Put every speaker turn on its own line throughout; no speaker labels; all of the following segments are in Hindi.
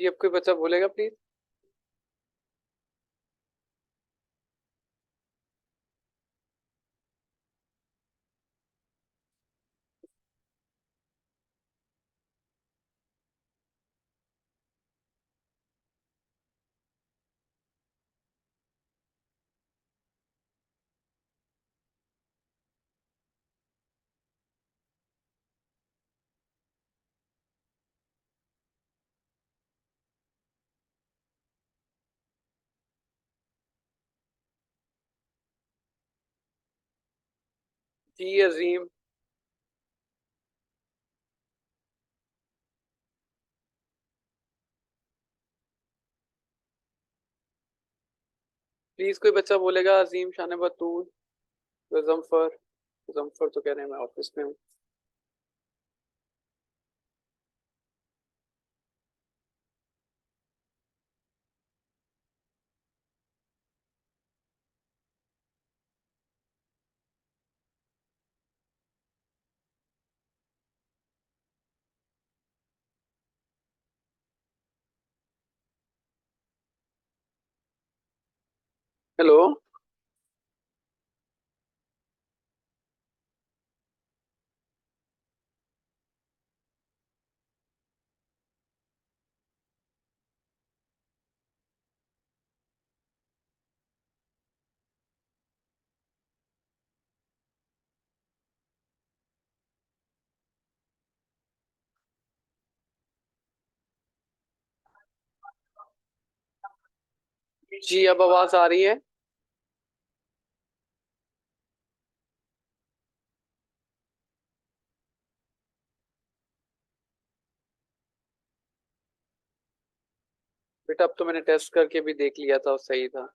जी अब कोई बच्चा बोलेगा प्लीज। Ji Azeem. प्लीज कोई बच्चा बोलेगा। अजीम, शान बतूल, मुजफ्फर। मुजफ्फर तो कह रहे हैं मैं ऑफिस में हूँ। हेलो। जी अब आवाज आ रही है। बेटा अब तो मैंने टेस्ट करके भी देख लिया था और सही था।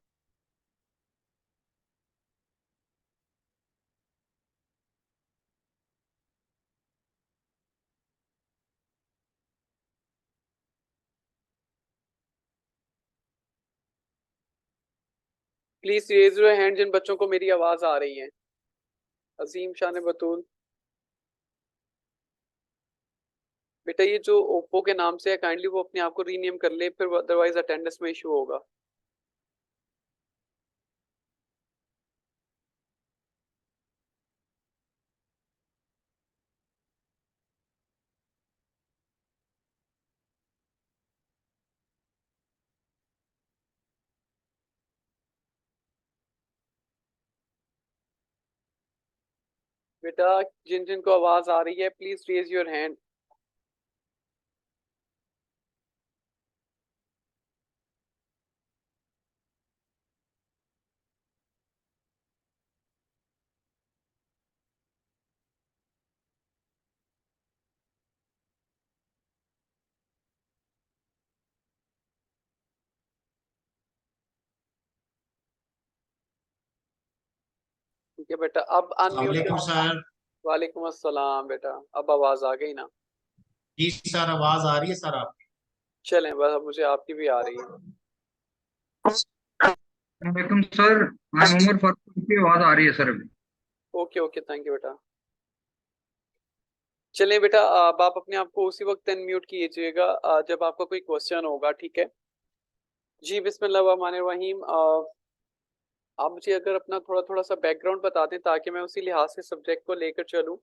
प्लीज रेज योर हैंड जिन बच्चों को मेरी आवाज आ रही है। अजीम, शान बतूल। बेटा ये जो ओप्पो के नाम से है, काइंडली वो अपने आप को रीनेम कर ले, फिर अदरवाइज अटेंडेंस में इशू होगा। बेटा जिन जिन को आवाज आ रही है प्लीज रेज योर हैंड। ठीक है बेटा, अब अनम्यूट
वालेकुम
कर।
सर।
वालेकुम अस्सलाम बेटा, अब आवाज आ गई ना।
जी सर, आवाज आ रही है सर आपकी।
चलें, बस अब मुझे आपकी भी आ रही है।
वालेकुम sir. I am Umar Farooq की आवाज आ रही है सर अभी।
ओके ओके, थैंक यू बेटा। चलें बेटा, अब आप अपने आप को उसी वक्त अनम्यूट कीजिएगा जब आपका कोई क्वेश्चन होगा, ठीक है। जी बिस्मिल्लाहिर्रहमानिर्रहीम। आप मुझे अगर अपना थोड़ा थोड़ा सा बैकग्राउंड बता दें ताकि मैं उसी लिहाज से सब्जेक्ट को लेकर चलूँ।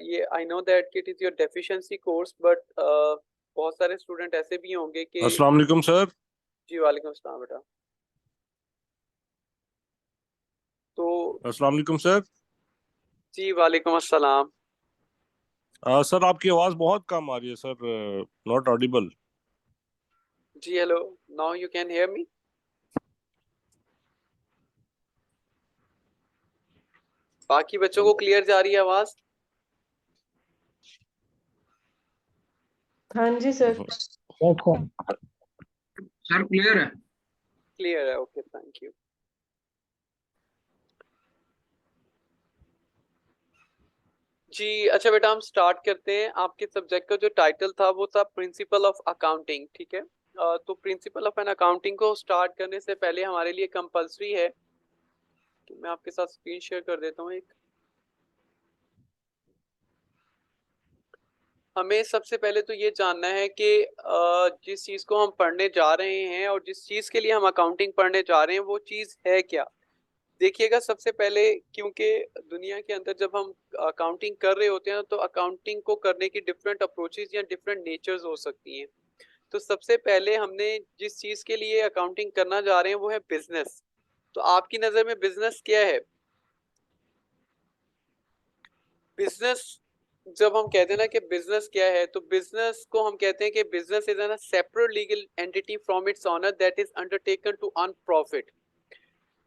ये I know that it is your deficiency course, but बहुत सारे स्टूडेंट ऐसे भी होंगे कि।
अस्सलाम वालेकुम सर।
जी वालेकुम अस्सलाम बेटा। तो
अस्सलाम वालेकुम सर।
जी वालेकुम अस्सलाम।
सर आपकी आवाज़ बहुत कम आ रही है सर, नॉट ऑडिबल।
जी hello, now you can hear me. बाकी बच्चों को क्लियर जा रही है आवाज़?
हाँ जी सर।
सर क्लियर है।
क्लियर है, ओके थैंक यू। जी अच्छा बेटा, हम स्टार्ट करते हैं। आपके सब्जेक्ट का जो टाइटल था वो था प्रिंसिपल ऑफ अकाउंटिंग, ठीक है। तो प्रिंसिपल ऑफ एन अकाउंटिंग को स्टार्ट करने से पहले हमारे लिए कंपलसरी है कि मैं आपके साथ स्क्रीन शेयर कर देता हूँ एक। हमें सबसे पहले तो ये जानना है कि जिस चीज़ को हम पढ़ने जा रहे हैं और जिस चीज़ के लिए हम अकाउंटिंग पढ़ने जा रहे हैं वो चीज़ है क्या। देखिएगा, सबसे पहले क्योंकि दुनिया के अंदर जब हम अकाउंटिंग कर रहे होते हैं तो अकाउंटिंग को करने की डिफरेंट अप्रोचेस या डिफरेंट नेचर्स हो सकती हैं। तो सबसे पहले हमने जिस चीज़ के लिए अकाउंटिंग करना जा रहे हैं वो है बिजनेस। तो आपकी नज़र में बिजनेस क्या है? बिजनेस, जब हम कहते हैं ना कि बिजनेस क्या है, तो बिजनेस को हम कहते हैं कि business is an separate legal entity from its owner that is undertaken to earn profit.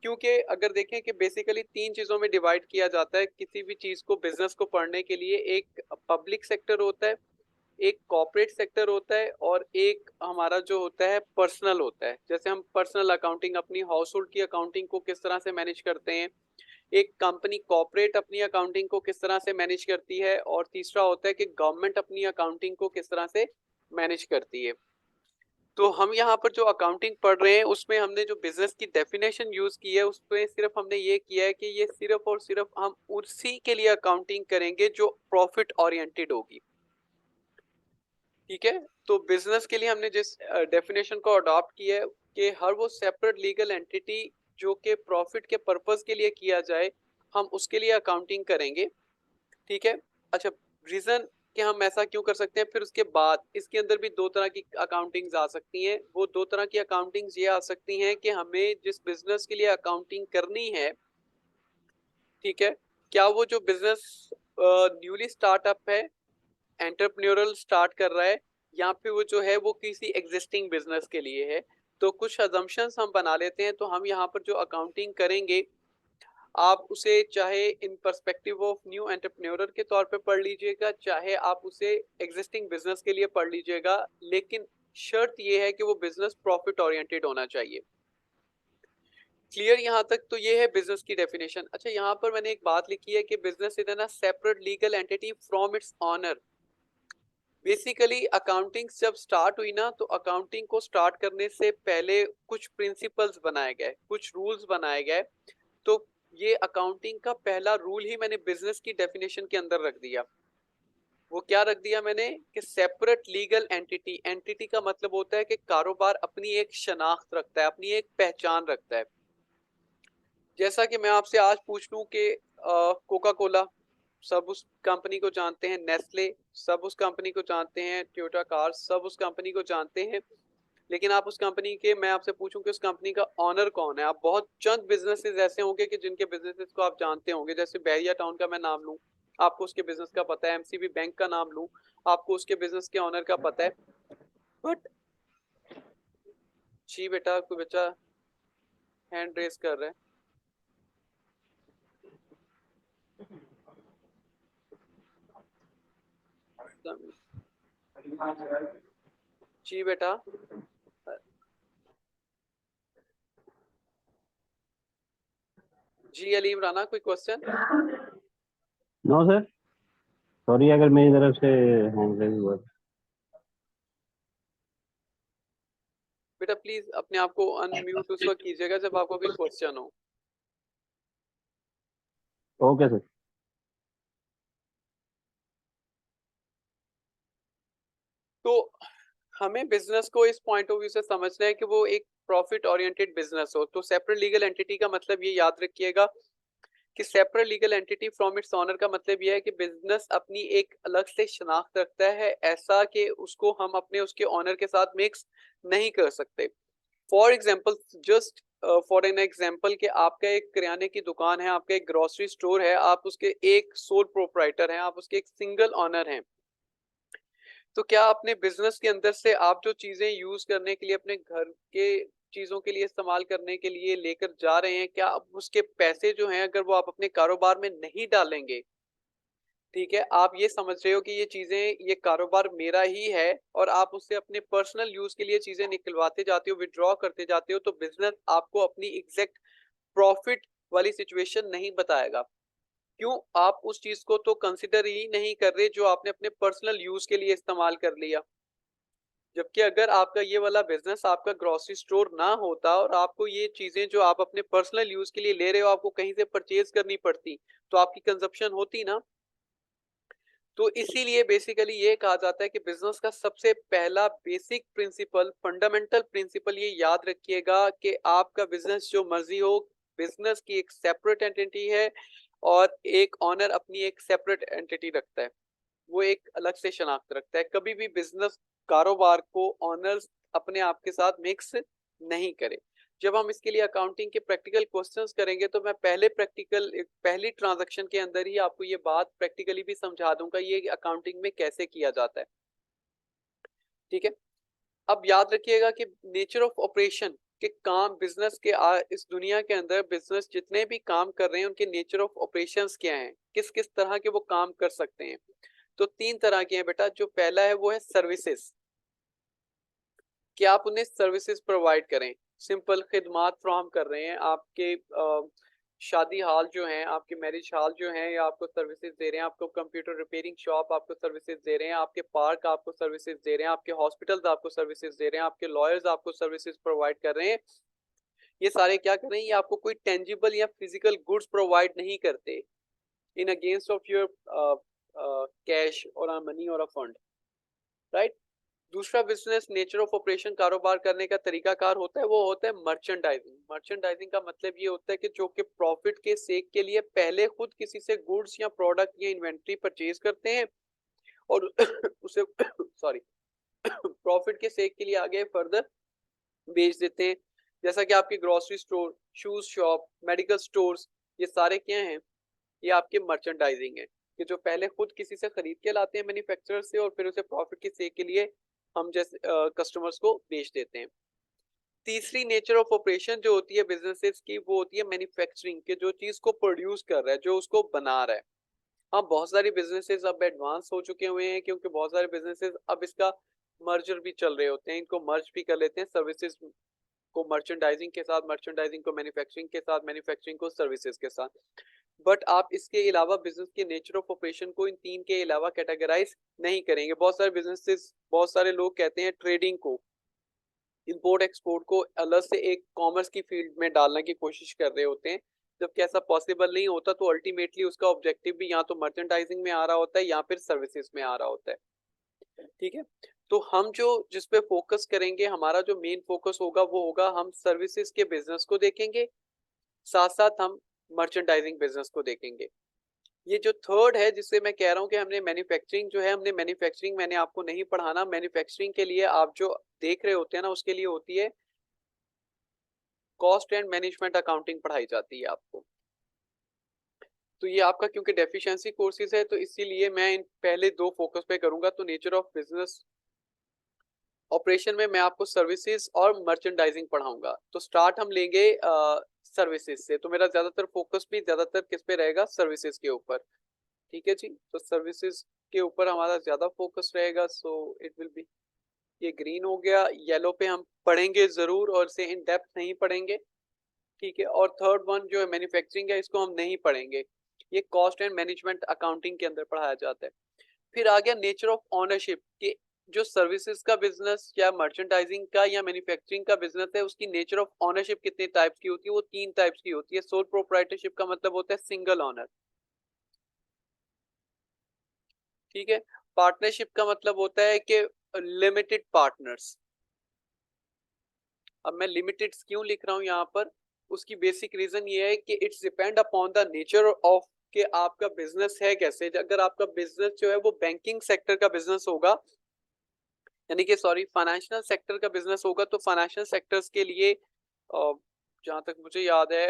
क्योंकि अगर देखें कि बेसिकली तीन चीज़ों में डिवाइड किया जाता है किसी भी चीज़ को, बिजनेस को पढ़ने के लिए। एक पब्लिक सेक्टर होता है, एक कॉर्पोरेट सेक्टर होता है, और एक हमारा जो होता है पर्सनल होता है। जैसे हम पर्सनल अकाउंटिंग, अपनी हाउस होल्ड की अकाउंटिंग को किस तरह से मैनेज करते हैं, एक कंपनी कॉर्पोरेट अपनी अकाउंटिंग को किस तरह से मैनेज करती है, और तीसरा होता है कि गवर्नमेंट अपनी अकाउंटिंग को किस तरह से मैनेज करती है। तो हम यहाँ पर जो अकाउंटिंग पढ़ रहे हैं उसमें हमने जो बिजनेस की डेफिनेशन यूज की है उसमें सिर्फ हमने ये किया है कि ये सिर्फ और सिर्फ हम उसी के लिए अकाउंटिंग करेंगे जो प्रॉफिट ओरिएंटेड होगी। ठीक है, तो बिजनेस के लिए हमने जिस डेफिनेशन को अडॉप्ट किया है कि हर वो सेपरेट लीगल एंटिटी जो कि प्रॉफिट के पर्पस के लिए किया जाए, हम उसके लिए अकाउंटिंग करेंगे। ठीक है। अच्छा, रीजन कि हम ऐसा क्यों कर सकते हैं, फिर उसके बाद इसके अंदर भी दो तरह की अकाउंटिंग्स आ सकती हैं। वो दो तरह की अकाउंटिंग्स ये आ सकती हैं कि हमें जिस बिजनेस के लिए अकाउंटिंग करनी है, ठीक है, क्या वो जो बिजनेस न्यूली स्टार्टअप है, एंटरप्रेन्योरल स्टार्ट कर रहा है, या फिर वो जो है वो किसी एग्जिस्टिंग बिजनेस के लिए है। तो कुछ अजम्पशंस हम बना लेते हैं। तो हम यहाँ पर जो अकाउंटिंग करेंगे, आप उसे चाहे in perspective of new entrepreneur के तौर पे पढ़ लीजिएगा, चाहे आप उसे एग्जिस्टिंग बिजनेस के लिए पढ़ लीजिएगा, लेकिन शर्त ये है कि वो बिजनेस प्रॉफिट ओरिएंटेड होना चाहिए। क्लियर यहाँ तक? तो ये है बिजनेस की डेफिनेशन। अच्छा, यहाँ पर मैंने एक बात लिखी है कि business is an separate legal entity from its owner. Basically accounting जब स्टार्ट हुई ना, तो अकाउंटिंग को स्टार्ट करने से पहले कुछ प्रिंसिपल्स बनाए गए, कुछ रूल्स बनाए गए। तो ये अकाउंटिंग का पहला रूल ही मैंने बिजनेस की डेफिनेशन के अंदर रख दिया। वो क्या रख दिया मैंने कि सेपरेट लीगल एंटिटी। एंटिटी का मतलब होता है कि कारोबार अपनी एक शनाख्त रखता है, अपनी एक पहचान रखता है। जैसा कि मैं आपसे आज पूछ लूं कि कोका कोला, सब उस कंपनी को जानते हैं। नेस्ले, सब उस कंपनी को जानते हैं। टोयोटा कार्स, सब उस कंपनी को जानते हैं। लेकिन आप उस कंपनी के, मैं आपसे पूछूं कि उस कंपनी का ऑनर कौन है, आप बहुत चंद बिजनेसेस ऐसे होंगे कि जिनके बिजनेसेस को आप जानते होंगे। जैसे बैरिया टाउन का मैं नाम लूं, आपको उसके बिजनेस का पता है। एमसीबी बैंक का नाम लूं, आपको उसके बिजनेस के ऑनर का पता है। बट जी बेटा, कोई बच्चा हैंड रेस कर रहा है। जी बेटा, जी अलीम राना, कोई क्वेश्चन?
नो सर, सॉरी अगर मेरी तरफ से हैंड रेज हुआ।
बेटा प्लीज अपने आप को अनम्यूट उस वक्त कीजिएगा जब आपको कोई क्वेश्चन हो।
Okay sir.
तो हमें बिजनेस को इस पॉइंट ऑफ व्यू से समझना है कि वो एक प्रॉफिट ओरिएंटेड बिजनेस हो। तो सेपरेट लीगल एंटिटी का मतलब ये याद रखिएगा कि separate legal entity from its owner का मतलब यह है कि बिजनेस अपनी एक अलग से शनाख्त रखता है, ऐसा कि उसको हम अपने उसके ओनर के साथ मिक्स नहीं कर सकते। For example, just for an example, कि आपका एक किराने की दुकान है, आपका एक ग्रोसरी स्टोर है, आप उसके एक सोल प्रोप्राइटर हैं, आप उसके एक सिंगल ऑनर हैं। तो क्या अपने बिजनेस के अंदर से आप जो चीजें यूज करने के लिए, अपने घर के चीजों के लिए इस्तेमाल करने के लिए लेकर जा रहे हैं, क्या आप उसके पैसे जो हैं अगर वो आप अपने कारोबार में नहीं डालेंगे, ठीक है, आप ये समझ रहे हो कि ये चीजें, ये कारोबार मेरा ही है, और आप उससे अपने पर्सनल यूज के लिए चीजें निकलवाते जाते हो, विड्रॉ करते जाते हो, तो बिजनेस आपको अपनी एग्जैक्ट प्रॉफिट वाली सिचुएशन नहीं बताएगा। क्यों? आप उस चीज को तो कंसिडर ही नहीं कर रहे जो आपने अपने पर्सनल यूज के लिए इस्तेमाल कर लिया। जबकि अगर आपका ये वाला बिजनेस, आपका ग्रोसरी स्टोर ना होता और आपको ये चीजें जो आप अपने पर्सनल यूज के लिए ले रहे हो आपको कहीं से परचेज करनी पड़ती, तो आपकी कंजप्शन होती ना। तो इसीलिए बेसिकली ये कहा जाता है कि बिजनेस का सबसे पहला बेसिक प्रिंसिपल, फंडामेंटल प्रिंसिपल ये याद रखिएगा कि आपका बिजनेस जो मर्जी हो, बिजनेस की एक सेपरेट एंटिटी है और एक ऑनर अपनी एक सेपरेट एंटिटी रखता है, वो एक अलग से शनाख्त रखता है। कभी भी बिजनेस कारोबार को ऑनर्स अपने आप के साथ मिक्स नहीं करे। जब हम इसके लिए अकाउंटिंग के प्रैक्टिकल क्वेश्चंस करेंगे तो मैं पहली ट्रांजैक्शन के अंदर ही आपको ये बात प्रैक्टिकली भी समझा दूंगा ये अकाउंटिंग में कैसे किया जाता है। ठीक है, अब याद रखिएगा कि नेचर ऑफ ऑपरेशन के काम बिजनेस के इस दुनिया के अंदर बिजनेस जितने भी काम कर रहे हैं उनके नेचर ऑफ ऑपरेशंस क्या हैं, किस किस तरह के वो काम कर सकते हैं। तो 3 तरह के हैं बेटा। जो पहला है वो है सर्विसेज, कि आप उन्हें सर्विसेज प्रोवाइड करें, सिंपल खिदमात फ्राहम कर रहे हैं। आपके शादी हाल जो हैं, आपके मैरिज हाल जो हैं, या आपको सर्विसेज दे रहे हैं, आपको कंप्यूटर रिपेयरिंग शॉप आपको सर्विसेज दे रहे हैं, आपके पार्क आपको सर्विसेज दे रहे हैं, आपके हॉस्पिटल्स आपको सर्विसेज दे रहे हैं, आपके लॉयर्स आपको सर्विसेज प्रोवाइड कर रहे हैं। ये सारे क्या कर रहे हैं, ये आपको कोई टेंजिबल या फिजिकल गुड्स प्रोवाइड नहीं करते in against of your cash और मनी और अ फंड, राइट। दूसरा बिजनेस नेचर ऑफ ऑपरेशन कारोबार करने का तरीकाकार होता है वो होता है मर्चेंडाइजिंग। मर्चेंडाइजिंग का मतलब ये होता है कि जो कि प्रॉफिट के सेक के लिए पहले खुद किसी से गुड्स या प्रोडक्ट या इन्वेंट्री परचेज करते हैं और उसे सॉरी प्रॉफिट के सेक के लिए आगे फर्दर बेच देते हैं। जैसा कि आपके grocery store, shoes shop, medical stores, ये सारे क्या हैं, ये आपके मर्चेंडाइजिंग है, कि जो पहले खुद किसी से खरीद के लाते हैं मैन्युफैक्चरर से और फिर उसे प्रॉफिट के सेक के लिए हम जैसे कस्टमर्स को बेच देते हैं। तीसरी नेचर ऑफ ऑपरेशन जो होती है बिजनेसेस की वो होती है मैन्युफैक्चरिंग, के जो चीज को प्रोड्यूस कर रहा है, जो उसको बना रहा है। हाँ, बहुत सारे बिजनेसेस अब एडवांस हो चुके हुए हैं क्योंकि बहुत सारे बिजनेसेस अब इसका मर्जर भी चल रहे होते हैं, इनको मर्ज भी कर लेते हैं, सर्विसेज को मर्चेंडाइजिंग के साथ, मर्चेंडाइजिंग को मैन्युफैक्चरिंग के साथ, मैन्युफैक्चरिंग को सर्विसेज के साथ। बट आप इसके अलावा बिजनेस के नेचर ऑफ ऑपरेशन को इन 3 के अलावा कैटेगराइज नहीं करेंगे। बहुत सारे बिजनेसेस, बहुत सारे लोग कहते हैं ट्रेडिंग को, इंपोर्ट एक्सपोर्ट को अलग से एक कॉमर्स की फील्ड में डालने की कोशिश कर रहे होते हैं, जबकि ऐसा पॉसिबल नहीं होता। तो अल्टीमेटली उसका ऑब्जेक्टिव भी या तो मर्चेंडाइजिंग में आ रहा होता है या फिर सर्विसेज में आ रहा होता है। ठीक है, तो हम जो जिस पे फोकस करेंगे, हमारा जो मेन फोकस होगा वो होगा हम सर्विसेज के बिजनेस को देखेंगे, साथ साथ हम मर्चेंडाइजिंग बिजनेस को देखेंगे। ये जो थर्ड है जिससे मैं कह रहा हूँ कि हमने मैन्युफैक्चरिंग जो है, हमने मैन्युफैक्चरिंग मैंने आपको नहीं पढ़ाना। मैन्युफैक्चरिंग के लिए आप जो देख रहे होते हैं ना, उसके लिए होती है कॉस्ट एंड मैनेजमेंट अकाउंटिंग पढ़ाई जाती है आपको। तो ये आपका क्योंकि डेफिशिएंसी कोर्सेज है तो इसीलिए मैं इन पहले 2 फोकस पे करूंगा। तो नेचर ऑफ बिजनेस ऑपरेशन में मैं आपको सर्विसेज और मर्चेंडाइजिंग पढ़ाऊंगा। तो स्टार्ट हम लेंगे सर्विसेज से। तो मेरा ज्यादातर फोकस भी ज्यादातर किस पे रहेगा, सर्विसेज के ऊपर। ठीक है जी, तो सर्विसेज के ऊपर हमारा ज्यादा फोकस रहेगा। सो इट विल बी, ये ग्रीन हो गया, येलो पे हम पढ़ेंगे जरूर और इसे इन डेप्थ नहीं पढ़ेंगे। ठीक है, और थर्ड वन जो है मैन्युफैक्चरिंग है, इसको हम नहीं पढ़ेंगे, ये कॉस्ट एंड मैनेजमेंट अकाउंटिंग के अंदर पढ़ाया जाता है। फिर आ गया नेचर ऑफ ओनरशिप, के जो सर्विसेज का बिजनेस या मर्चेंडाइजिंग का या मैन्युफैक्चरिंग का बिजनेस है, उसकी नेचर ऑफ ओनरशिप कितने टाइप्स की होती है, वो 3 टाइप्स की होती है। सोल प्रोप्राइटरशिप का मतलब होता है सिंगल ओनर। ठीक है, पार्टनरशिप का मतलब होता है कि लिमिटेड पार्टनर्स। अब मैं लिमिटेड क्यों लिख रहा हूं यहाँ पर, उसकी बेसिक रीजन ये है कि it's depend upon the nature of कि आपका बिजनेस है कैसे। अगर आपका बिजनेस जो है वो बैंकिंग सेक्टर का बिजनेस होगा, यानी कि सॉरी फाइनेंशियल सेक्टर का बिजनेस होगा, तो फाइनेंशियल सेक्टर्स के लिए जहां तक मुझे याद है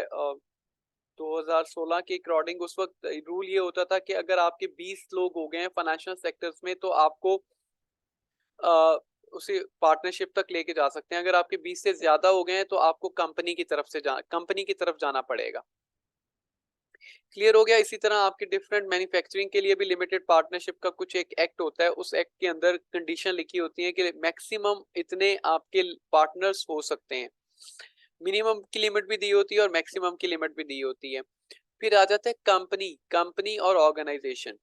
2016 के अकॉर्डिंग उस वक्त रूल ये होता था कि अगर आपके 20 लोग हो गए हैं फाइनेंशियल सेक्टर्स में तो आपको उसे पार्टनरशिप तक लेके जा सकते हैं। अगर आपके 20 से ज्यादा हो गए हैं तो आपको कंपनी की तरफ जाना पड़ेगा। क्लियर हो गया। इसी तरह आपकी डिफरेंट मैन्युफैक्चरिंग के लिए भी लिमिटेड पार्टनरशिप का कुछ एक एक्ट होता है, उस एक्ट के अंदर कंडीशन लिखी होती है कि मैक्सिमम इतने आपके पार्टनर्स हो सकते हैं। मिनिमम की लिमिट भी दी होती है और मैक्सिमम की लिमिट भी दी होती है। फिर आ जाता है कंपनी और ऑर्गेनाइजेशन।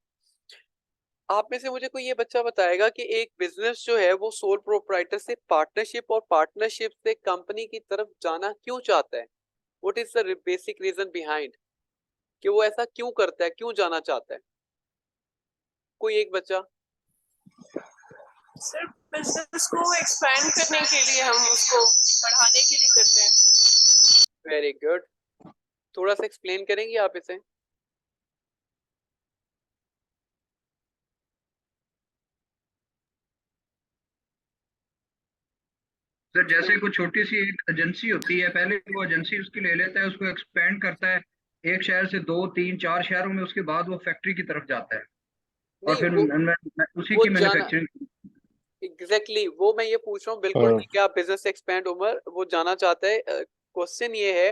आप में से मुझे कोई ये बच्चा बताएगा कि एक बिजनेस जो है वो सोल प्रोप्राइटर से पार्टनरशिप और पार्टनरशिप से कंपनी की तरफ जाना क्यों चाहता है? What is the basic reason behind कि वो ऐसा क्यों करता है, क्यों जाना चाहता है? कोई एक बच्चा।
सर बिजनेस को एक्सपैंड करने के लिए हम उसको बढ़ाने के लिए करते हैं।
वेरी गुड, थोड़ा सा एक्सप्लेन करेंगे आप इसे?
सर जैसे कोई छोटी सी एक एजेंसी होती है, पहले वो एजेंसी उसकी ले लेता है, उसको एक्सपेंड करता है एक शहर से दो तीन चार शहरों में, उसके बाद वो फैक्ट्री की तरफ जाता है और
नहीं
फिर उसी
वो
की
जाना
मैन्युफैक्चरिंग।
एग्जैक्टली वो मैं ये पूछ रहा हूँ, बिल्कुल ठीक है, आप बिजनेस एक्सपेंड उमर वो जाना चाहता है। क्वेश्चन ये है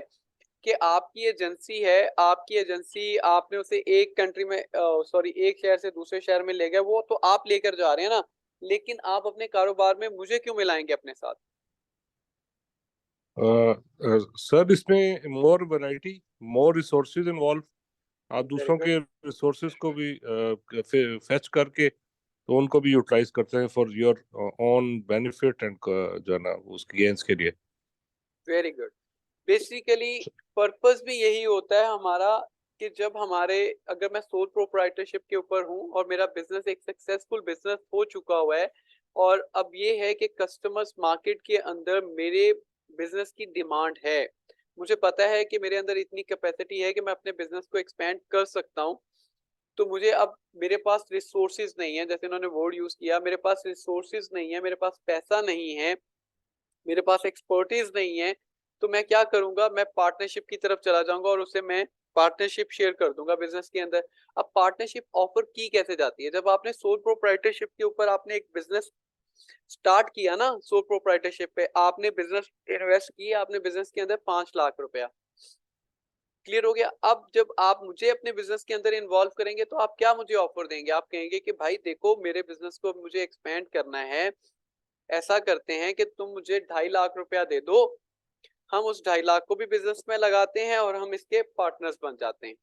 कि आपकी एजेंसी है, आपकी एजेंसी आपने उसे एक कंट्री में सॉरी एक शहर से दूसरे शहर में ले गए, वो तो आप लेकर जा रहे हैं ना, लेकिन आप अपने कारोबार में मुझे क्यों मिलाएंगे अपने साथ?
सर इसमें मोर वैरायटी, मोर रिसोर्सेज इन्वॉल्व। आप
वेरी
दूसरों
गुड,
के रिसोर्सेज को भी फेच करके तो उनको भी यूटिलाइज करते हैं for your own benefit and जो है ना उसकी गेन्स के लिए।
Very good. बेसिकली पर्पस भी यही होता है हमारा कि जब हमारे, अगर मैं सोल प्रोप्राइटरशिप के ऊपर हूँ और मेरा बिजनेस एक सक्सेसफुल बिजनेस हो चुका हुआ है, और अब ये है कि कस्टमर्स मार्केट के अंदर मेरे बिजनेस की डिमांड है, मुझे पता है कि मेरे अंदर इतनी कैपेसिटी है कि मैं अपने बिजनेस को एक्सपेंड कर सकता हूँ, तो मुझे अब मेरे पास रिसोर्सेज नहीं है, जैसे उन्होंने वर्ड यूज किया, मेरे पास रिसोर्सेज नहीं है, मेरे पास पैसा नहीं है, मेरे पास एक्सपर्टीज नहीं है, तो मैं क्या करूंगा, मैं पार्टनरशिप की तरफ चला जाऊंगा और उसे मैं पार्टनरशिप शेयर कर दूंगा बिजनेस के अंदर। अब पार्टनरशिप ऑफर की कैसे जाती है? जब आपने सोल प्रोप्राइटरशिप के ऊपर आपने एक बिजनेस स्टार्ट किया ना, सोल प्रोप्राइटरशिप पे आपने बिजनेस इन्वेस्ट किया, आपने बिजनेस के अंदर 5 लाख रुपया, क्लियर हो गया। अब जब आप मुझे अपने बिजनेस के अंदर इन्वॉल्व करेंगे तो आप क्या मुझे ऑफर देंगे? आप कहेंगे कि भाई देखो मेरे बिजनेस को मुझे एक्सपेंड करना है, ऐसा करते हैं कि तुम मुझे 2.5 लाख रुपया दे दो, हम उस 2.5 लाख को भी बिजनेस में लगाते हैं और हम इसके पार्टनर्स बन जाते हैं।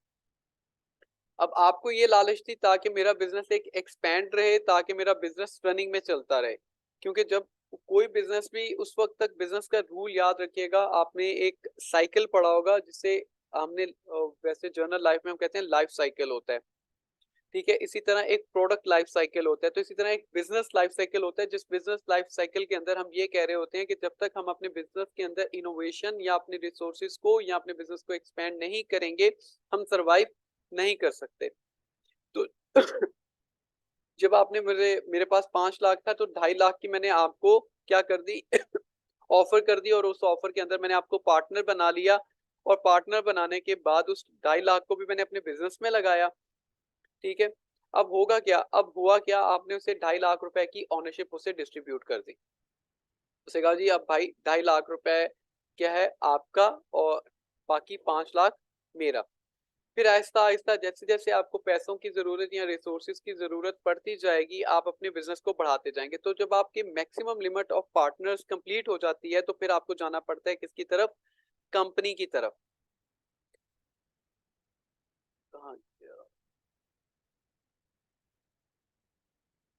अब आपको ये लालच थी ताकि मेरा बिजनेस एक एक्सपेंड रहे, ताकि मेरा बिजनेस रनिंग में चलता रहे, क्योंकि जब कोई बिजनेस भी उस वक्त तक, बिजनेस का रूल याद रखिएगा, आपने एक साइकिल पढ़ा होगा जिसे हमने वैसे जर्नल लाइफ में हम कहते हैं लाइफ साइकिल होता है, ठीक है, इसी तरह एक प्रोडक्ट लाइफ साइकिल होता है, तो इसी तरह एक बिजनेस लाइफ साइकिल होता है, जिस बिजनेस लाइफ साइकिल के अंदर हम ये कह रहे होते हैं कि जब तक हम अपने बिजनेस के अंदर इनोवेशन या अपने रिसोर्सेज को या अपने बिजनेस को एक्सपेंड नहीं करेंगे, हम सरवाइव नहीं कर सकते। तो जब आपने मेरे पास 5 लाख था, तो 2.5 लाख की मैंने आपको क्या कर दी ऑफर कर दी, और उस ऑफर के अंदर मैंने आपको पार्टनर बना लिया, और पार्टनर बनाने के बाद उस 2.5 लाख को भी मैंने अपने बिजनेस में लगाया, ठीक है। अब होगा क्या, अब हुआ क्या, आपने उसे 2.5 लाख रुपए की ऑनरशिप उसे डिस्ट्रीब्यूट कर दी, उसे कहा जी अब भाई 2.5 लाख रुपए क्या है आपका, और बाकी 5 लाख मेरा। फिर आहिस्ता आहिस्ता जैसे जैसे आपको पैसों की जरूरत या रिसोर्सेज की जरूरत पड़ती जाएगी, आप अपने बिजनेस को बढ़ाते जाएंगे, तो जब आपकी maximum limit of partners complete हो जाती है, तो फिर आपको जाना पड़ता है किसकी तरफ? कंपनी की तरफ। कहाँ गया?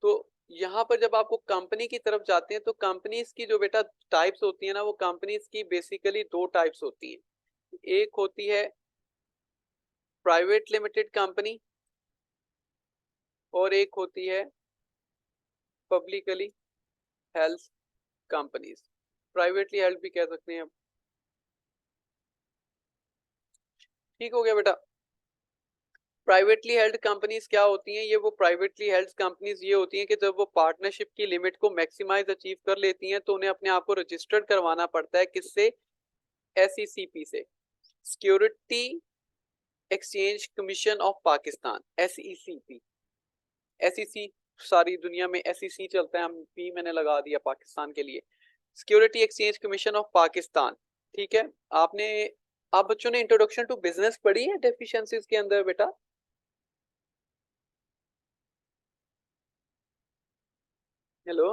तो यहाँ पर जब आपको कंपनी की तरफ जाते हैं, तो कंपनीज की जो बेटा टाइप्स होती है ना, वो कंपनीज की बेसिकली 2 टाइप्स होती हैं। एक होती है प्राइवेट लिमिटेड कंपनी, और एक होती है publicly health companies, privately health भी कह सकते हैं हम, ठीक हो गया बेटा। प्राइवेटली हेल्ड कंपनीज क्या होती हैं? ये वो प्राइवेटली हेल्ड कंपनीज ये होती हैं कि जब वो पार्टनरशिप की लिमिट को मैक्सिमाइज अचीव कर लेती हैं, तो उन्हें अपने आप को रजिस्टर्ड करवाना पड़ता है, किससे? SECP से, security exchange commission of Pakistan, SECP। SEC सारी दुनिया में SEC चलता है, हम भी मैंने लगा दिया पाकिस्तान के लिए, security exchange commission of Pakistan, ठीक है। आपने, आप बच्चों ने इंट्रोडक्शन टू बिजनेस पढ़ी है डेफिशिएंसीज के अंदर बेटा? हेलो,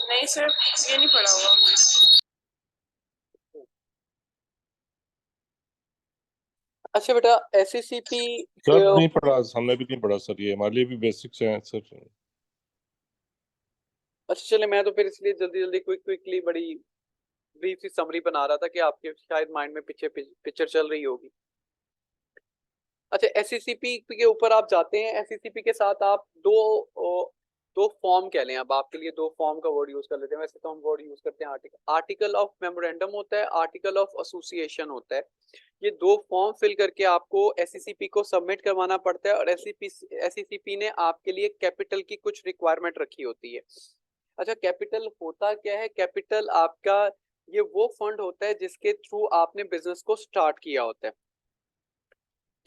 नहीं सर, ये नहीं पढ़ा हुआ हमने।
अच्छा बेटा, SECP
सर नहीं पढ़ा, हमने भी नहीं पढ़ा सर, ये हमारे लिए भी बेसिक्स हैं सर।
अच्छा चले, मैं तो फिर इसलिए जल्दी जल्दी क्विकली बड़ी ब्रीफ सी समरी बना रहा था कि आपके शायद माइंड में पीछे पिक्चर चल रही होगी। अच्छा, SCCP के ऊपर आप जाते हैं, SCCP के साथ आप दो फॉर्म कह लें, अब आपके लिए दो फॉर्म का वर्ड यूज कर लेते हैं। वैसे तो हम वर्ड यूज करते हैं आर्टिकल ऑफ मेमोरेंडम होता है, आर्टिकल ऑफ एसोसिएशन होता है। ये दो फॉर्म फिल करके आपको SCCP को सबमिट करवाना पड़ता है, और SCCP ने आपके लिए कैपिटल की कुछ रिक्वायरमेंट रखी होती है। अच्छा, कैपिटल होता क्या है? कैपिटल आपका ये वो फंड होता है जिसके थ्रू आपने बिजनेस को स्टार्ट किया होता है,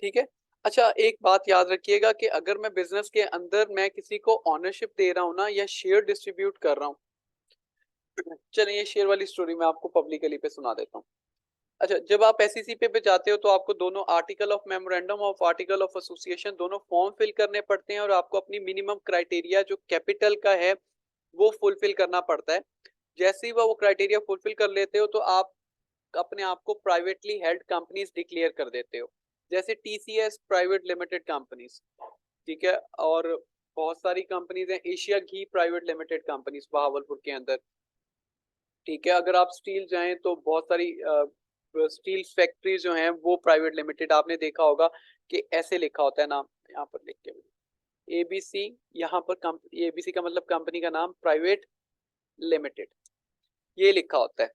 ठीक है। अच्छा, एक बात याद रखिएगा कि अगर मैं बिजनेस के अंदर मैं किसी को ऑनरशिप दे रहा हूँ ना, या शेयर डिस्ट्रीब्यूट कर रहा हूँ, चलिए ये शेयर वाली स्टोरी मैं आपको पब्लिकली पे सुना देता हूँ। अच्छा, जब आप SCCP पे जाते हो तो आपको दोनों article of memorandum of article of association दोनों फॉर्म फिल करने पड़ते हैं, और आपको अपनी मिनिमम क्राइटेरिया जो कैपिटल का है वो फुलफिल करना पड़ता है। जैसे ही वो क्राइटेरिया फुलफिल कर लेते हो तो आप अपने आप को प्राइवेटली हेल्ड कंपनीज डिक्लेयर कर देते हो, जैसे TCS प्राइवेट लिमिटेड कंपनीज, ठीक है। और बहुत सारी कंपनीज हैं, एशिया घी प्राइवेट लिमिटेड कंपनीज बहावलपुर के अंदर, ठीक है। अगर आप स्टील जाएं तो बहुत सारी स्टील फैक्ट्री जो हैं वो प्राइवेट लिमिटेड, आपने देखा होगा कि ऐसे लिखा होता है नाम, यहाँ पर लिख के ABC, यहाँ पर ABC का मतलब कंपनी का नाम प्राइवेट लिमिटेड, ये लिखा होता है।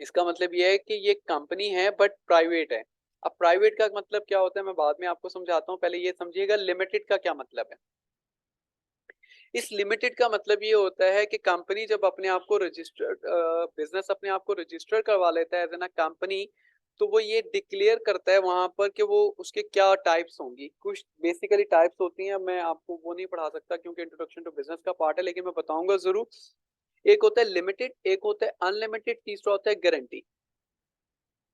इसका मतलब ये है कि ये कंपनी है बट प्राइवेट है। अब प्राइवेट का मतलब क्या होता है मैं बाद में आपको समझाता हूँ, पहले ये समझिएगा लिमिटेड का क्या मतलब है। इस लिमिटेड का मतलब ये होता है कि कंपनी जब अपने आप को रजिस्टर्ड बिजनेस अपने आप को रजिस्टर करवा लेता है एज एन कंपनी, तो वो ये डिक्लेयर करता है वहां पर कि वो उसके क्या टाइप्स होंगी। कुछ बेसिकली टाइप्स होती हैं, मैं आपको वो नहीं पढ़ा सकता क्योंकि इंट्रोडक्शन टू बिजनेस का पार्ट है, लेकिन मैं बताऊंगा जरूर। एक होता है लिमिटेड, एक होता है अनलिमिटेड, तीसरा होता है गारंटी,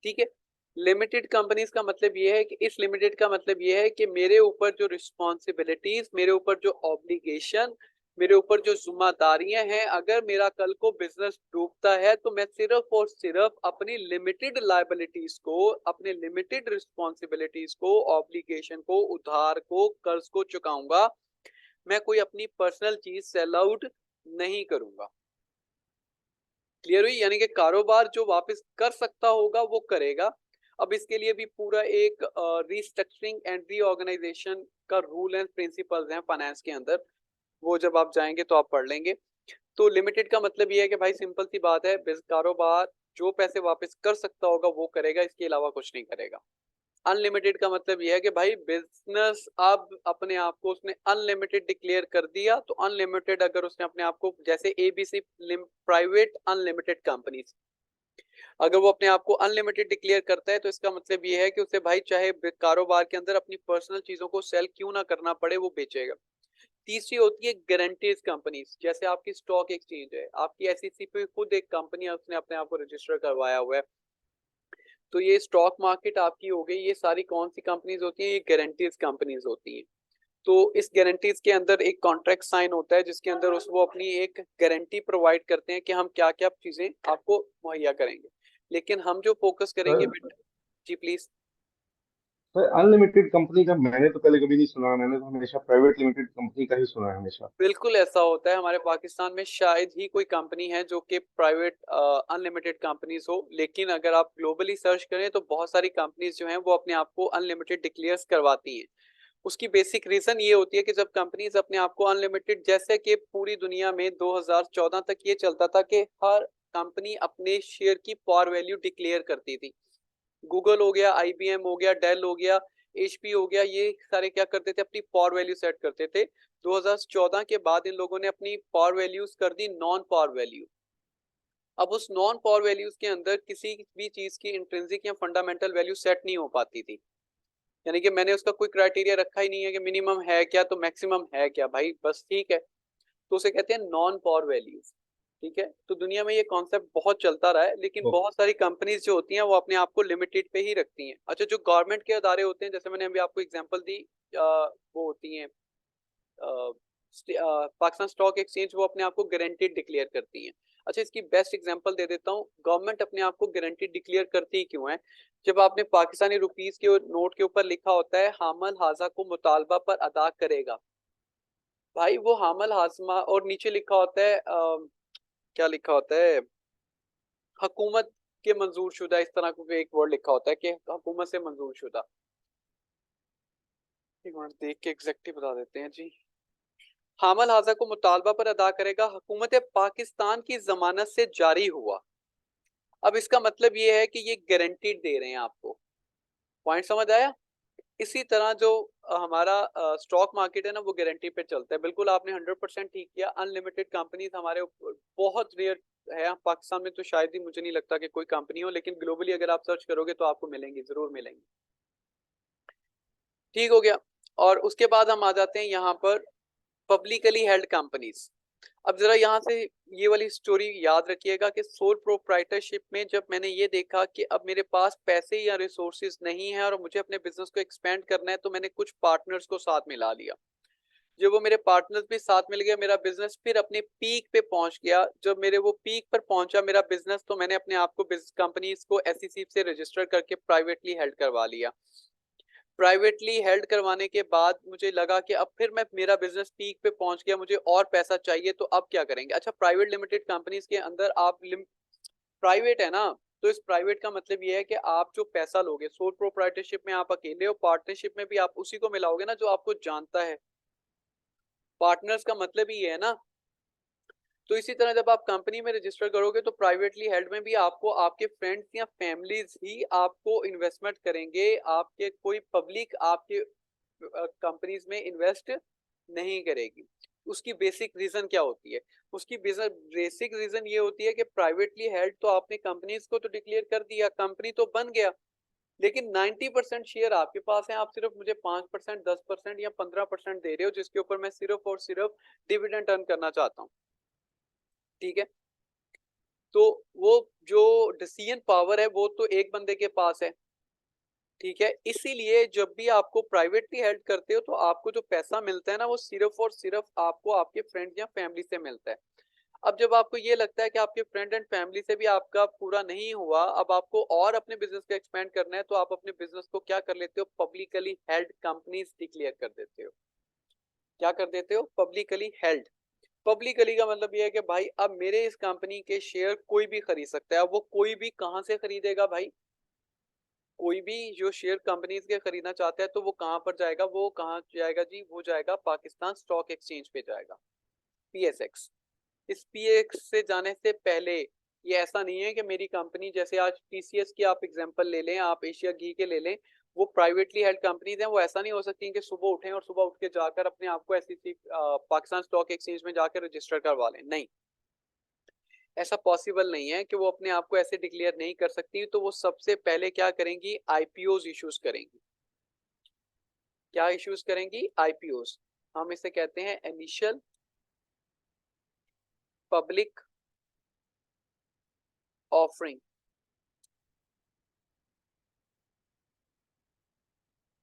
ठीक है। लिमिटेड कंपनीज का मतलब ये है कि इस लिमिटेड का मतलब ये है कि मेरे ऊपर जो रिस्पॉन्सिबिलिटीज, मेरे ऊपर जो ऑब्लिगेशन, मेरे ऊपर जो जिम्मेदारियां हैं, अगर मेरा कल को बिजनेस डूबता है तो मैं सिर्फ और सिर्फ अपनी लिमिटेड लायबिलिटीज को, अपने लिमिटेड रिस्पॉन्सिबिलिटीज को, ऑब्लिगेशन को, उधार को, कर्ज को चुकाऊंगा। मैं कोई अपनी पर्सनल चीज सेल आउट नहीं करूंगा। क्लियर हुई? यानी कि कारोबार जो वापस कर सकता होगा वो करेगा। अब इसके लिए भी पूरा एक रीस्ट्रक्चरिंग एंड रीऑर्गेनाइजेशन का रूल एंड प्रिंसिपल्स हैं फाइनेंस के अंदर, वो जब आप जाएंगे तो आप पढ़ लेंगे। तो लिमिटेड का मतलब ये है कि भाई सिंपल सी बात है, कारोबार जो पैसे वापस कर सकता होगा वो करेगा, इसके अलावा कुछ नहीं करेगा। अनलिमिटेड का मतलब यह है कि भाई बिजनेस अब अपने आप को उसने अनलिमिटेड डिक्लेयर कर दिया, तो अनलिमिटेड अगर उसने अपने आप को, जैसे ABC प्राइवेट अनलिमिटेड कंपनीज, अगर वो अपने आप को अनलिमिटेड डिक्लेयर करता है तो इसका मतलब ये है कि उसे भाई चाहे कारोबार के अंदर अपनी पर्सनल चीजों को सेल क्यों ना करना पड़े, वो बेचेगा। तीसरी होती है गारंटीज कंपनीज, जैसे आपकी स्टॉक एक्सचेंज है, आपकी SCCP खुद एक कंपनी है, उसने अपने आप को रजिस्टर करवाया हुआ है, तो ये स्टॉक मार्केट आपकी हो गई। ये सारी कौन सी कंपनीज होती हैं? ये गारंटीज कंपनीज होती हैं। तो इस गारंटीज के अंदर एक कॉन्ट्रैक्ट साइन होता है जिसके अंदर वो अपनी एक गारंटी प्रोवाइड करते हैं कि हम क्या क्या चीजें आपको मुहैया करेंगे। लेकिन हम जो फोकस करेंगे, जी प्लीज।
सर अनलिमिटेड कंपनी का मैंने तो पहले कभी नहीं सुना, मैंने तो हमेशा प्राइवेट लिमिटेड कंपनी का ही सुना है हमेशा।
बिल्कुल ऐसा होता है, हमारे पाकिस्तान में शायद ही कोई कंपनी है जो कि प्राइवेट अनलिमिटेड कंपनीज हो, लेकिन अगर आप ग्लोबली सर्च करें तो बहुत सारी कंपनीज जो हैं वो अपने आप को अनलिमिटेड डिक्लेयर करवाती हैं। उसकी बेसिक रीजन ये होती है कि जब कंपनीज अपने आप को अनलिमिटेड, जैसे कि पूरी दुनिया में 2014 तक ये चलता था कि हर कंपनी अपने शेयर की पार वैल्यू डिक्लेयर करती थी। गूगल हो गया, IBM हो गया, डेल हो गया, HP हो गया, ये सारे क्या करते थे? अपनी पावर वैल्यू सेट करते थे। 2014 के बाद इन लोगों ने अपनी पावर वैल्यूज कर दी नॉन पावर वैल्यू। अब उस नॉन पावर वैल्यूज के अंदर किसी भी चीज की इंट्रिंसिक या फंडामेंटल वैल्यू सेट नहीं हो पाती थी। यानी कि मैंने उसका कोई क्राइटेरिया रखा ही नहीं है कि मिनिमम है क्या तो मैक्सिमम है क्या, भाई बस ठीक है, तो उसे कहते हैं नॉन पावर वैल्यूज, ठीक है। तो दुनिया में ये कॉन्सेप्ट बहुत चलता रहा है, लेकिन बहुत सारी कंपनीज जो होती हैं वो अपने आप को लिमिटेड पे ही रखती हैं। अच्छा, जो गवर्नमेंट के अदारे होते हैं, जैसे मैंने अभी आपको एग्जांपल दी, वो होती हैं पाकिस्तान स्टॉक एक्सचेंज, वो अपने आप को गारंटीड डिक्लेयर करती हैं। अच्छा, इसकी बेस्ट एग्जांपल दे देता हूँ, गवर्नमेंट अपने आप को गारंटीड डिक्लेयर करती ही क्यों है? जब आपने पाकिस्तानी रुपीस के नोट के ऊपर लिखा होता है हामल हाजा को मुतालबा पर अदा करेगा, भाई वो हामल हाजमा, और नीचे लिखा होता है क्या लिखा होता है? हुकूमत के मंजूर शुदा, इस तरह का एक वर्ड लिखा होता है कि हुकूमत से मंजूर शुदा। एक मिनट देख के एग्जैक्टली बता देते हैं जी। हामल हाजा को मुतालबा पर अदा करेगा, हुकूमत पाकिस्तान की जमानत से जारी हुआ। अब इसका मतलब ये है कि ये गारंटीड दे रहे हैं आपको। पॉइंट समझ आया? इसी तरह जो हमारा स्टॉक मार्केट है ना, वो गारंटी पे चलता है। बिल्कुल आपने 100% ठीक किया। अनलिमिटेड कंपनीज हमारे बहुत रेयर है पाकिस्तान में, तो शायद ही मुझे नहीं लगता कि कोई कंपनी हो, लेकिन ग्लोबली अगर आप सर्च करोगे तो आपको मिलेंगी, जरूर मिलेंगी। ठीक हो गया। और उसके बाद हम आ जाते हैं यहाँ पर पब्लिकली हेल्ड कंपनीज। अब जरा यहाँ से ये वाली स्टोरी याद रखिएगा कि सोल प्रोप्राइटरशिप में जब मैंने ये देखा कि अब मेरे पास पैसे या रिसोर्सेज नहीं है और मुझे अपने बिजनेस को एक्सपेंड करना है, तो मैंने कुछ पार्टनर्स को साथ मिला लिया। जब वो मेरे पार्टनर्स भी साथ मिल गए, मेरा बिजनेस फिर अपने पीक पे पहुंच गया। जब मेरे वो पीक पर पहुंचा मेरा बिजनेस, तो मैंने अपने आप को कंपनीज को SEC से रजिस्टर करके प्राइवेटली हेल्ड करवा लिया। प्राइवेटली हेल्ड करवाने के बाद मुझे लगा कि अब फिर मैं मेरा बिजनेस पीक पे पहुंच गया, मुझे और पैसा चाहिए, तो अब क्या करेंगे? अच्छा, प्राइवेट लिमिटेड कंपनीज के अंदर आप प्राइवेट है ना, तो इस प्राइवेट का मतलब ये है कि आप जो पैसा लोगे, सोल प्रोप्राइटरशिप में आप अकेले हो, पार्टनरशिप में भी आप उसी को मिलाओगे ना जो आपको जानता है। पार्टनर्स का मतलब ही है ना। तो इसी तरह जब आप कंपनी में रजिस्टर करोगे तो प्राइवेटली हेल्ड में भी आपको आपके फ्रेंड्स या फैमिलीज ही आपको इन्वेस्टमेंट करेंगे, आपके कोई पब्लिक आपके कंपनीज में इन्वेस्ट नहीं करेगी। उसकी बेसिक रीजन क्या होती है? उसकी बेसिक रीजन ये होती है कि प्राइवेटली हेल्ड तो आपने कंपनीज को तो डिक्लेयर कर दिया, कंपनी तो बन गया, लेकिन 90% शेयर आपके पास है। आप सिर्फ मुझे 5%, 10% या 15% दे रहे हो, जिसके ऊपर मैं सिर्फ और सिर्फ डिविडेंड अर्न करना चाहता हूँ। ठीक है, तो वो जो डिसीजन पावर है वो तो एक बंदे के पास है। ठीक है, इसीलिए जब भी आपको प्राइवेटली हेल्ड करते हो तो आपको जो पैसा मिलता है ना, वो सिर्फ और सिर्फ आपको आपके फ्रेंड या फैमिली से मिलता है। अब जब आपको ये लगता है कि आपके फ्रेंड एंड फैमिली से भी आपका पूरा नहीं हुआ, अब आपको और अपने बिजनेस को एक्सपेंड करना है, तो आप अपने बिजनेस को क्या कर लेते हो? पब्लिकली हेल्ड कंपनीज डिक्लेयर कर देते हो। क्या कर देते हो? Publicly held. पब्लिकली का मतलब ये है कि भाई अब मेरे इस कंपनी के शेयर कोई भी खरीद सकता है। अब वो कोई भी कहां से खरीदेगा भाई? कोई भी जो शेयर कंपनीज के खरीदना चाहता है तो वो कहां पर जाएगा? वो कहां जाएगा जी? वो जाएगा पाकिस्तान स्टॉक एक्सचेंज पे जाएगा, PSX। इस PSX से जाने से पहले ये ऐसा नहीं है कि मेरी कंपनी, जैसे आज TCS की आप एग्जांपल ले लें, आप एशिया घी के ले लें, वो प्राइवेटली हेल्ड कंपनीज हैं, वो ऐसा नहीं हो सकती कि सुबह उठें और सुबह उठ के जाकर अपने आप को SEC पाकिस्तान स्टॉक एक्सचेंज में जाकर रजिस्टर करवा लें। नहीं, ऐसा पॉसिबल नहीं है कि वो अपने आप को ऐसे डिक्लेयर नहीं कर सकती। तो वो सबसे पहले क्या करेंगी? IPOs इश्यूज करेंगी। क्या इश्यूज करेंगी? IPOs। हम इसे कहते हैं initial public offering.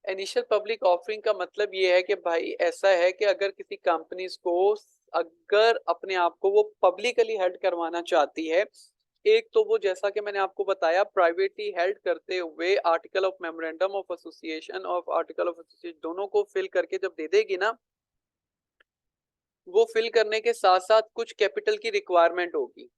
Initial public offering का मतलब ये है कि भाई ऐसा है कि अगर किसी कंपनीज को अगर अपने आप को वो पब्लिकली हेल्ड करवाना चाहती है, एक तो वो जैसा कि मैंने आपको बताया प्राइवेटली हेल्ड करते हुए article of memorandum of association और आर्टिकल ऑफ एसोसिएशन दोनों को फिल करके जब दे देगी ना, वो फिल करने के साथ साथ कुछ कैपिटल की रिक्वायरमेंट होगी,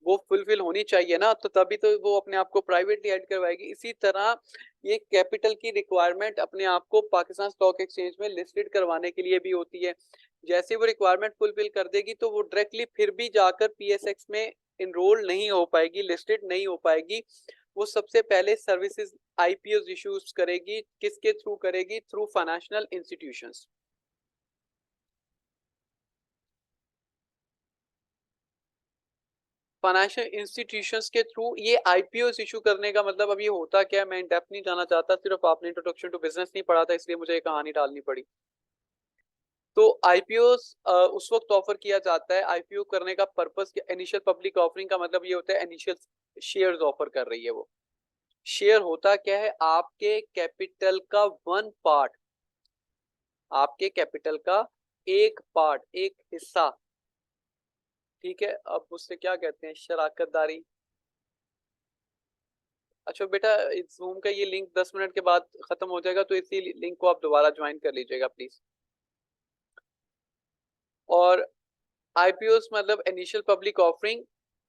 वो फुलफिल होनी चाहिए ना, तो तभी तो वो अपने आप को प्राइवेटली हेल्ड करवाएगी। इसी तरह ये कैपिटल की रिक्वायरमेंट अपने आप को पाकिस्तान स्टॉक एक्सचेंज में लिस्टेड करवाने के लिए भी होती है। जैसे वो रिक्वायरमेंट फुलफिल कर देगी तो वो डायरेक्टली फिर भी जाकर PSX में इनरोल नहीं हो पाएगी, लिस्टेड नहीं हो पाएगी। वो सबसे पहले सर्विसेज IPOs इश्यूज करेगी। किसके थ्रू करेगी? Through financial institutions. Financial institutions के थ्रू ये IPOs इशू करने का मतलब अब ये होता क्या है, मैं इन डेप्थ नहीं जाना चाहता, सिर्फ आपने इंट्रोडक्शन टू बिजनेस नहीं पढ़ा था इसलिए मुझे ये कहानी डालनी पड़ी। तो IPOs उस वक्त ऑफर किया जाता है, IPO करने का पर्पस इनिशियल पब्लिक ऑफरिंग का मतलब ये होता है इनिशियल शेयर्स ऑफर कर रही है वो। शेयर होता क्या है? आपके कैपिटल का 1 पार्ट, आपके कैपिटल का एक पार्ट, एक हिस्सा। ठीक है, अब उससे क्या कहते हैं? शराकतदारी। अच्छा बेटा, इस जूम का ये लिंक 10 मिनट के बाद खत्म हो जाएगा, तो इसी लिंक को आप दोबारा ज्वाइन कर लीजिएगा प्लीज। और IPOs मतलब initial public offering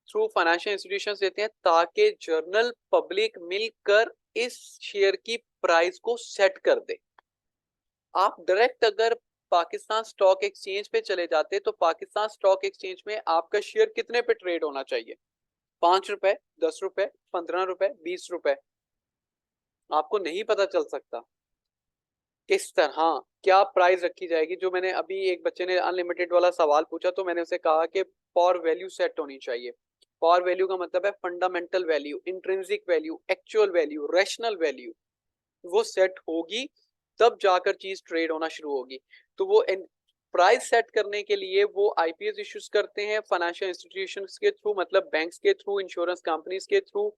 through financial institutions देते हैं ताकि जनरल पब्लिक मिलकर इस शेयर की प्राइस को सेट कर दे। आप डायरेक्ट अगर पाकिस्तान स्टॉक एक्सचेंज पे चले जाते तो पाकिस्तान स्टॉक एक्सचेंज में आपका शेयर कितने पे ट्रेड होना चाहिए? 5 रुपए, 10 रुपए, 15 रुपए, 20 रुपए? आपको नहीं पता चल सकता किस तरह क्या प्राइस रखी जाएगी। जो मैंने अभी एक बच्चे ने अनलिमिटेड वाला सवाल पूछा तो मैंने उसे कहा कि पावर वैल्यू सेट होनी चाहिए। पावर वैल्यू का मतलब है fundamental value, intrinsic value, actual value, rational value. वो सेट होगी तब जाकर चीज ट्रेड होना शुरू होगी। तो वो प्राइस सेट करने के लिए वो आईपीओ इश्यूज करते हैं फाइनेंशियल इंस्टीट्यूशंस के थ्रू, मतलब बैंक्स के थ्रू, इंश्योरेंस कंपनीज के थ्रू।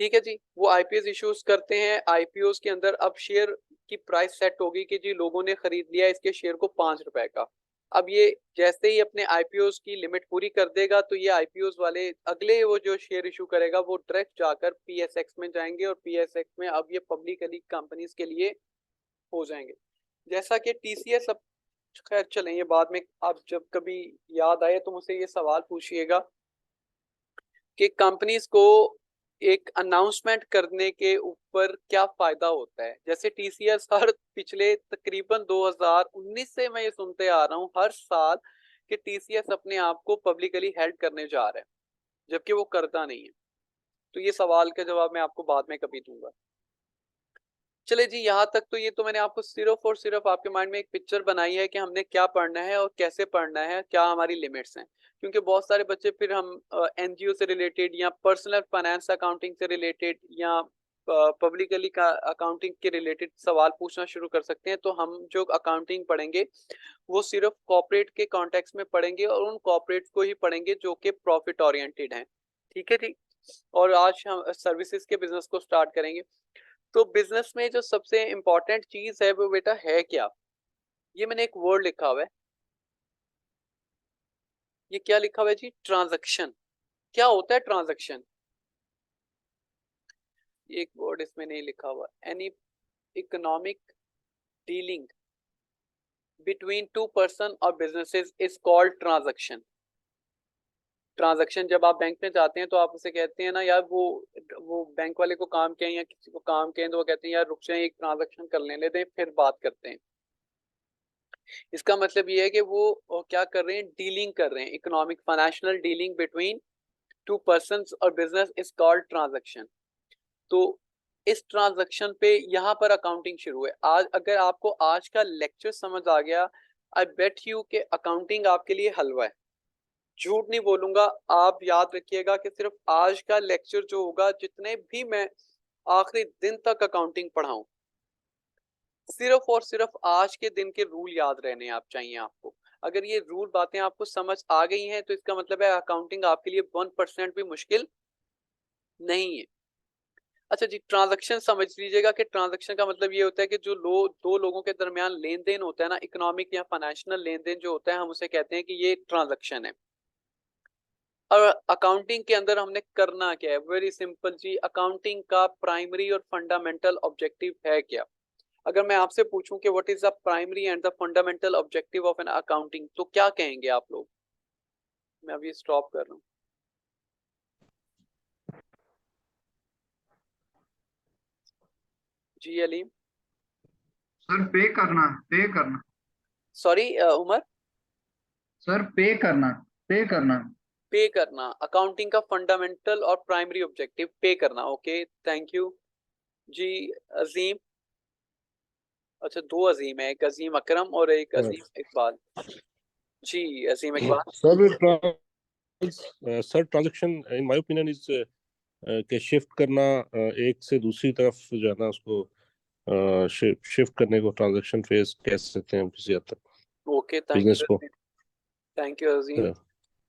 ठीक है जी, वो आईपीओ इश्यूज करते हैं। आईपीओ के अंदर अब शेयर की प्राइस सेट होगी कि जी लोगों ने खरीद लिया इसके शेयर को 5 रुपए का। अब ये जैसे ही अपने आईपीओ की लिमिट पूरी कर देगा तो ये आईपीओ वाले अगले वो जो शेयर इशू करेगा वो डायरेक्ट जाकर पीएसएक्स में जाएंगे और पीएसएक्स में अब ये पब्लिकली कंपनीज के लिए हो जाएंगे। जैसा कि टीसीएस, अब खैर चलें ये बाद में, आप जब कभी याद आए तो मुझसे ये सवाल पूछिएगा कि कंपनीज को एक अनाउंसमेंट करने के ऊपर क्या फायदा होता है। जैसे टीसीएस हर पिछले तकरीबन 2019 से मैं ये सुनते आ रहा हूँ हर साल कि टीसीएस अपने आप को पब्लिकली हेल्ड करने जा रहा है, जबकि वो करता नहीं है। तो ये सवाल का जवाब मैं आपको बाद में कभी दूंगा। चले जी, यहाँ तक तो ये तो मैंने आपको सिर्फ और सिर्फ आपके माइंड में एक पिक्चर बनाई है कि हमने क्या पढ़ना है और कैसे पढ़ना है, क्या हमारी लिमिट्स हैं। क्योंकि बहुत सारे बच्चे फिर हम एनजीओ से रिलेटेड या पर्सनल फाइनेंस अकाउंटिंग से रिलेटेड या पब्लिकली का अकाउंटिंग के रिलेटेड सवाल पूछना शुरू कर सकते हैं। तो हम जो अकाउंटिंग पढ़ेंगे वो सिर्फ कॉर्पोरेट के कॉन्टेक्स्ट में पढ़ेंगे और उन कॉर्पोरेट को ही पढ़ेंगे जो कि प्रॉफिट ओरिएंटेड हैं। ठीक है जी। और आज हम सर्विसेज के बिजनेस को स्टार्ट करेंगे। तो बिजनेस में जो सबसे इंपॉर्टेंट चीज है वो बेटा है क्या? ये मैंने एक वर्ड लिखा हुआ है, ये क्या लिखा हुआ है जी? ट्रांजैक्शन। क्या होता है ट्रांजैक्शन? एक वर्ड इसमें नहीं लिखा हुआ। Any economic dealing between two person or businesses is called transaction. Transaction, जब आप बैंक में जाते हैं तो आप उसे कहते हैं ना यार वो बैंक वाले को काम कहें या किसी को काम कहें तो वो कहते हैं यार रुक जाए एक ट्रांजैक्शन कर लेने दें फिर बात करते हैं। इसका मतलब ये है कि वो क्या कर रहे हैं? डीलिंग कर रहे हैं। Economic financial dealing between to persons और बिजनेस इज कॉल्ड ट्रांजैक्शन। तो इस ट्रांजैक्शन पे यहाँ पर अकाउंटिंग शुरू है। आज अगर आपको आज का लेक्चर समझ आ गया, आई बेट यू कि अकाउंटिंग आपके लिए हलवा है। झूठ नहीं बोलूंगा। आप याद रखिएगा कि सिर्फ आज का लेक्चर जो होगा, जितने भी मैं आखिरी दिन तक अकाउंटिंग पढ़ाऊं, सिर्फ और सिर्फ आज के दिन के रूल याद रहने आप चाहिए आपको। अगर ये रूल बातें आपको समझ आ गई हैं तो इसका मतलब है अकाउंटिंग आपके लिए 1% भी मुश्किल नहीं है। अच्छा जी, ट्रांजैक्शन समझ लीजिएगा कि ट्रांजैक्शन का मतलब ये होता है कि जो दो लोगों के दरमियान लेन देन होता है ना, इकोनॉमिक या फाइनेंशियल लेन देन जो होता है, हम उसे कहते हैं कि ये ट्रांजैक्शन है। और अकाउंटिंग के अंदर हमने करना क्या है? वेरी सिंपल जी, अकाउंटिंग का प्राइमरी और फंडामेंटल ऑब्जेक्टिव है क्या? अगर मैं आपसे पूछूं कि what is the primary and the fundamental objective of an accounting, तो क्या कहेंगे आप लोग? मैं अभी स्टॉप कर रहा हूं। जी अलीम।
सर पे करना।
सॉरी उमर।
सर पे करना।
पे करना अकाउंटिंग का फंडामेंटल और प्राइमरी ऑब्जेक्टिव पे करना। Okay, thank you ji. Azeem. अच्छा, दो अजीम है, एक अजीम अकरम और एक अजीम इकबाल। जी Azeem Iqbal.
Sir transaction in my opinion is के शिफ्ट करना एक से दूसरी तरफ जो है ना उसको शिफ्ट करने को ट्रांजैक्शन फेज कह सकते हैं किसी हद तक
ओके,
बिजनेस को।
थैंक यू अजीम।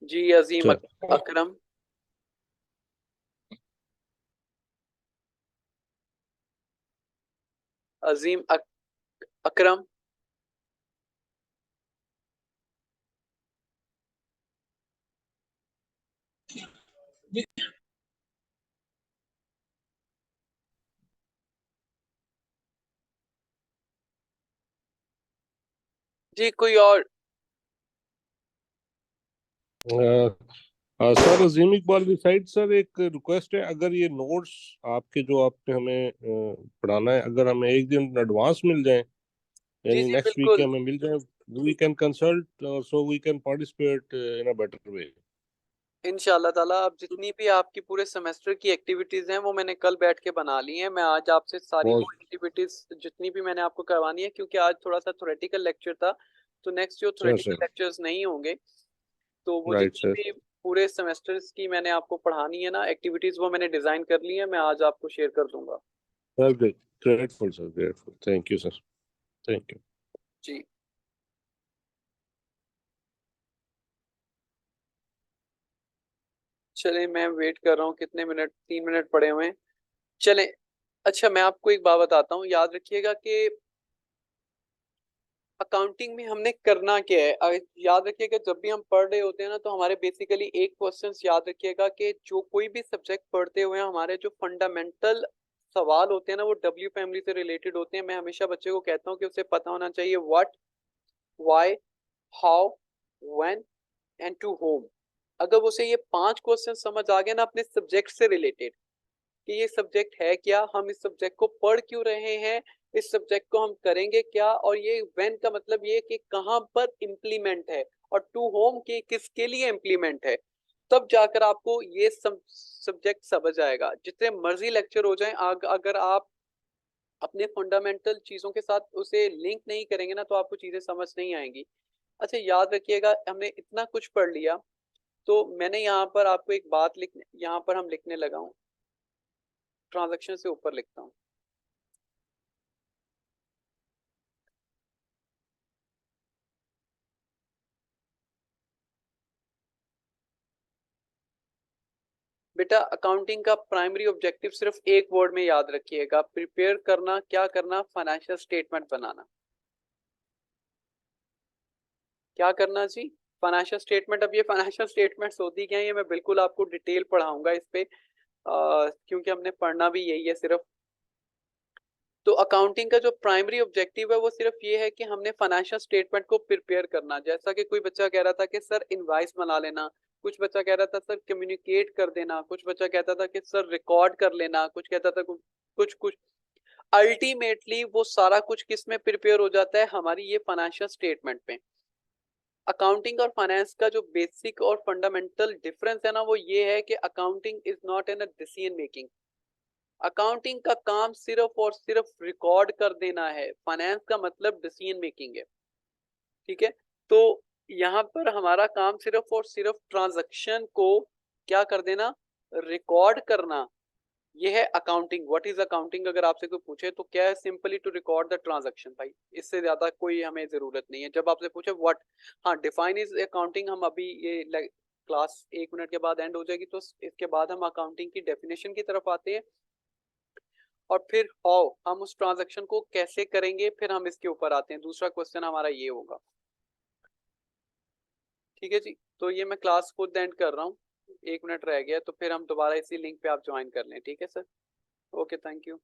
जी अजीम अकरम। अजीम अकरम। जी कोई और?
सर अजीम इकबाल की साइड सर एक रिक्वेस्ट है, अगर ये नोट्स आपके जो आपने हमें पढ़ाना है, अगर हमें एक दिन एडवांस मिल जाए यानी
जी
नेक्स्ट वीक
बिल्कुल।
हमें मिल जाए, वी कैन कंसल्ट और so we can participate in a better way.
इंशाल्लाह ताला अब जितनी भी आपकी पूरे सेमेस्टर की एक्टिविटीज हैं वो मैंने कल बैठ के बना ली हैं। मैं आज आपसे सारी वो
बहुत
एक्टिविटीज जितनी भी मैंने आपको करवानी है, क्योंकि आज थोड़ा सा थ्योरेटिकल लेक्चर था, तो नेक्स्ट जो
सर
थ्योरेटिकल
सर
लेक्चर्स नहीं होंगे तो वो
राइट
जितनी
सर
भी पूरे सेमेस्टर्स की मैंने आपको पढ़ानी है ना एक्टिविटीज, वो मैंने डिजाइन कर ली है, मैं आज आपको शेयर कर दूंगा।
Sir, grateful sir, grateful, thank you sir, thank you.
जी चले, मैं वेट कर रहा हूँ, कितने मिनट, 3 मिनट पड़े हुए हैं। चले, अच्छा मैं आपको एक बात बताता हूँ, याद रखिएगा कि अकाउंटिंग में हमने करना क्या है। याद रखिएगा जब भी हम पढ़ रहे होते हैं ना, तो हमारे बेसिकली एक क्वेश्चन याद रखिएगा कि जो कोई भी सब्जेक्ट पढ़ते हुए हमारे जो फंडामेंटल सवाल होते हैं ना, वो डब्ल्यू फैमिली से रिलेटेड होते हैं। मैं हमेशा बच्चे को कहता हूँ कि उसे पता होना चाहिए what, why, how, when and to whom. अगर उसे ये 5 क्वेश्चन समझ आ गए ना अपने सब्जेक्ट से रिलेटेड, कि ये सब्जेक्ट है क्या, हम इस सब्जेक्ट को पढ़ क्यों रहे हैं, इस सब्जेक्ट को हम करेंगे क्या, और ये व्हेन का मतलब ये कि कहां पर इम्प्लीमेंट है, और टू होम के किसके लिए इम्प्लीमेंट है, तब जाकर आपको ये सब्जेक्ट समझ आएगा। जितने मर्जी लेक्चर हो जाएं, अगर आप अपने फंडामेंटल चीजों के साथ उसे लिंक नहीं करेंगे ना, तो आपको चीजें समझ नहीं आएंगी। अच्छा याद रखिएगा, हमने इतना कुछ पढ़ लिया, तो मैंने यहाँ पर आपको एक बात लिखने, यहाँ पर हम लिखने लगा हूँ, ट्रांजैक्शन से ऊपर लिखता हूँ। बेटा अकाउंटिंग का प्राइमरी ऑब्जेक्टिव सिर्फ एक वर्ड में याद रखिएगा, प्रिपेयर करना, क्या करना, फाइनेंशियल स्टेटमेंट बनाना। क्या करना जी, फाइनेंशियल स्टेटमेंट। अब ये फाइनेंशियल स्टेटमेंट्स होती क्या है, ये मैं बिल्कुल आपको डिटेल पढ़ाऊंगा इस पे, क्योंकि हमने पढ़ना भी यही है सिर्फ। तो अकाउंटिंग का जो प्राइमरी ऑब्जेक्टिव है वो सिर्फ ये है कि हमने फाइनेंशियल स्टेटमेंट को प्रिपेयर करना। जैसा कि कोई बच्चा कह रहा था कि सर इनवाइस बना लेना, कुछ बच्चा कह रहा था सर कम्युनिकेट कर देना, कुछ बच्चा कहता था कि सर रिकॉर्ड कर लेना, कुछ कहता था कुछ कुछ। अल्टीमेटली वो सारा कुछ किस में प्रिपेयर हो जाता है, हमारी ये फाइनेंशियल स्टेटमेंट में। अकाउंटिंग और फाइनेंस का जो बेसिक और फंडामेंटल डिफरेंस है ना, वो ये है कि accounting is not an decision making. Accounting का काम सिर्फ और सिर्फ रिकॉर्ड कर देना है, फाइनेंस का मतलब डिसीजन मेकिंग है। ठीक है, तो यहाँ पर हमारा काम सिर्फ और सिर्फ ट्रांजैक्शन को क्या कर देना, रिकॉर्ड करना। ये है अकाउंटिंग। व्हाट इज अकाउंटिंग, अगर आपसे कोई पूछे तो क्या है, simply to record the transaction. भाई इससे ज्यादा कोई हमें जरूरत नहीं है। जब आपसे पूछे व्हाट, हाँ डिफाइन इज अकाउंटिंग, हम अभी ये क्लास 1 मिनट के बाद एंड हो जाएगी, तो इसके बाद हम अकाउंटिंग की डेफिनेशन की तरफ आते हैं, और फिर हाउ, हम उस ट्रांजैक्शन को कैसे करेंगे, फिर हम इसके ऊपर आते हैं। दूसरा क्वेश्चन हमारा ये होगा। ठीक है जी, तो ये मैं क्लास खुद एंड कर रहा हूँ, 1 मिनट रह गया, तो फिर हम दोबारा इसी लिंक पे आप ज्वाइन कर लें। ठीक है सर, ओके, थैंक यू।